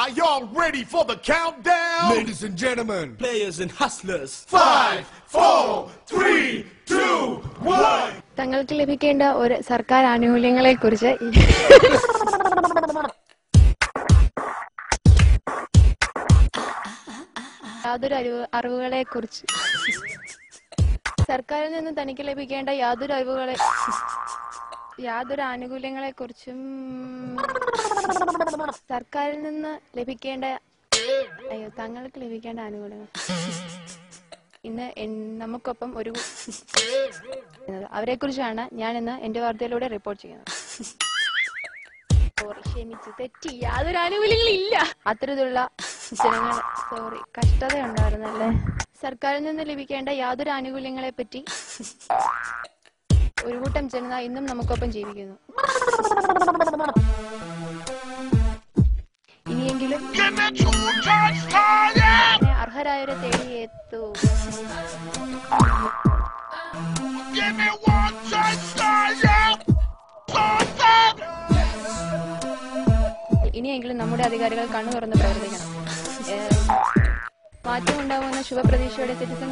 Are y'all ready for the countdown? Ladies and gentlemen, players and hustlers. 5, 4, 3, 2, 1. തങ്ങൾക്ക് ലഭിക്കേണ്ട ഒരു സർക്കാർ ആനുകൂല്യങ്ങളെ കുറിച്ച് യാതൊരു അറിവുകളെ കുറിച്ച് സർക്കാരിൽ നിന്ന് തനിക്ക് ലഭിക്കേണ്ട യാതൊരു ആനുകൂല്യങ്ങളെ കുറിച്ചും സർക്കാരിൽ നിന്ന് ലഭിക്കേണ്ട തങ്ങൾക്ക് ലഭിക്കേണ്ട ആനുകൂല്യങ്ങൾ ഇന്ന് നമുക്കൊപ്പം ഒരു അവരെ കുറിച്ചാണ് ഞാൻ ഇന്ന് എന്റെ വാർത്തയിലൂടെ റിപ്പോർട്ട് ചെയ്യുന്നത്. ക്ഷമിച്ച് തെറ്റി, യാതൊരു ആനുകൂല്യങ്ങളും ഇല്ല. അത്തരത്തിലുള്ള ജനങ്ങൾ കഷ്ടത ഉണ്ടായിരുന്നല്ലേ. സർക്കാരിൽ നിന്ന് ലഭിക്കേണ്ട യാതൊരു ആനുകൂല്യങ്ങളെ പറ്റി ഒരു കൂട്ടം ജനത ഇന്നും നമുക്കൊപ്പം ജീവിക്കുന്നു. ഇനിയെങ്കിലും അർഹരായവരെ തേടിയെത്തൂ. ഇനിയെങ്കിലും നമ്മുടെ അധികാരികൾ കണ്ണു തുറന്ന് പ്രവർത്തിക്കണം. മാറ്റമുണ്ടാകുന്ന ശുഭപ്രതീക്ഷയോടെ സിറ്റിസൺ